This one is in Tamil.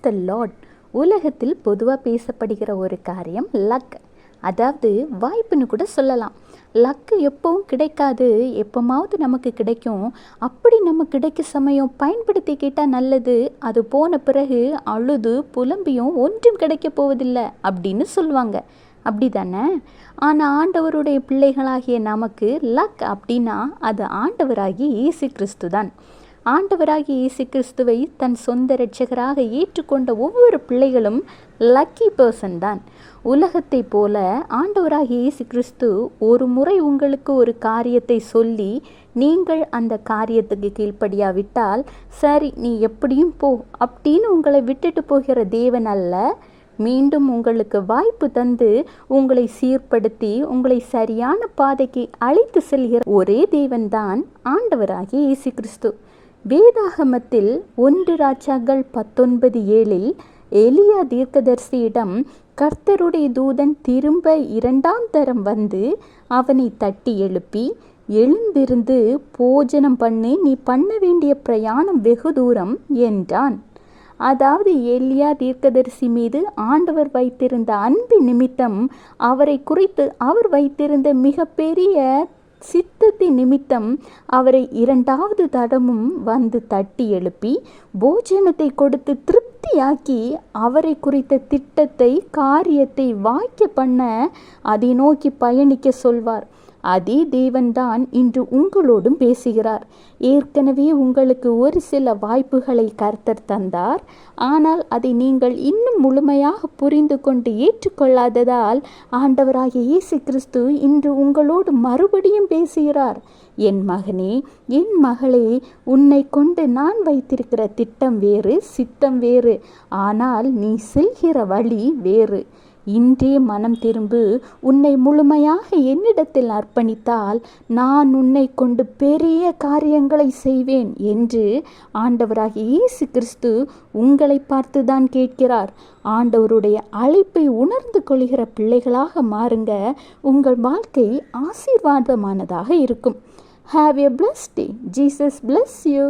த லார்ட். உலகத்தில் பொதுவாக பேசப்படுகிற ஒரு காரியம் லக், அதாவது வாய்ப்புன்னு கூட சொல்லலாம். லக்கு எப்பவும் கிடைக்காது, எப்போமாவது நமக்கு கிடைக்கும். அப்படி நம்ம கிடைக்க சமயம் பயன்படுத்திக்கிட்டால் நல்லது. அது போன பிறகு அழுது புலம்பியும் ஒன்றும் கிடைக்க போவதில்லை அப்படின்னு சொல்லுவாங்க. அப்படி தானே? ஆனால் ஆண்டவருடைய பிள்ளைகளாகிய நமக்கு லக் அப்படின்னா அது ஆண்டவராகிய இயேசு கிறிஸ்து தான். ஆண்டவராகிய இயேசு கிறிஸ்துவை தன் சொந்த இரட்சகராக ஏற்றுக்கொண்ட ஒவ்வொரு பிள்ளைகளும் லக்கி பர்சன் தான். உலகத்தை போல ஆண்டவராகிய இயேசு கிறிஸ்து ஒரு முறை உங்களுக்கு ஒரு காரியத்தை சொல்லி நீங்கள் அந்த காரியத்துக்கு கீழ்ப்படியாவிட்டால் சரி நீ எப்படியும் போ அப்படின்னு உங்களை விட்டுட்டு போகிற தேவன் அல்ல. மீண்டும் உங்களுக்கு வாய்ப்பு தந்து உங்களை சீர்படுத்தி உங்களை சரியான பாதைக்கு அழைத்து செல்கிற ஒரே தேவன்தான் ஆண்டவராகிய இயேசு கிறிஸ்து. வேதாகமத்தில் 1 ராஜாக்கள் 19:7 எலியா தீர்க்கதரிசியிடம் கர்த்தருடைய தூதன் திரும்ப 2ஆம் தரம் வந்து அவனை தட்டி எழுப்பி, எழுந்திருந்து போஜனம் பண்ணு, நீ பண்ண வேண்டிய பிரயாணம் வெகு தூரம் என்றான். அதாவது எலியா தீர்க்கதரிசி மீது ஆண்டவர் வைத்திருந்த அன்பின் நிமித்தம், அவரை குறித்து அவர் வைத்திருந்த மிகப்பெரிய சித்தத்தின் நிமித்தம் அவரை 2வது தடமும் வந்து தட்டி எழுப்பி போஜனத்தை கொடுத்து திருப்தியாக்கி அவரை குறித்த திட்டத்தை காரியத்தை வாய்க்க பண்ண அதை நோக்கி பயணிக்க சொல்வார். அதே தேவன்தான் இன்று உங்களோடும் பேசுகிறார். ஏற்கனவே உங்களுக்கு ஒரு சில வாய்ப்புகளை கர்த்தர் தந்தார். ஆனால் அதை நீங்கள் இன்னும் முழுமையாக புரிந்து கொண்டு ஏற்றுக்கொள்ளாததால் ஆண்டவராகிய இயேசு கிறிஸ்து இன்று உங்களோடு மறுபடியும் பேசுகிறார். என் மகனே, என் மகளே, உன்னை கொண்டு நான் வைத்திருக்கிற திட்டம் வேறு, சித்தம் வேறு. ஆனால் நீ செல்கிற வழி வேறு. இன்றே மனம் திரும்பு, உன்னை முழுமையாக என்னிடத்தில் அர்ப்பணித்தால் நான் உன்னை கொண்டு பெரிய காரியங்களை செய்வேன் என்று ஆண்டவராகிய இயேசு கிறிஸ்து உங்களை பார்த்துதான் கேட்கிறார். ஆண்டவருடைய அழைப்பை உணர்ந்து கொள்கிற பிள்ளைகளாக மாறுங்க. உங்கள் வாழ்க்கை ஆசீர்வாதமானதாக இருக்கும். Have a blessed day. Jesus bless you.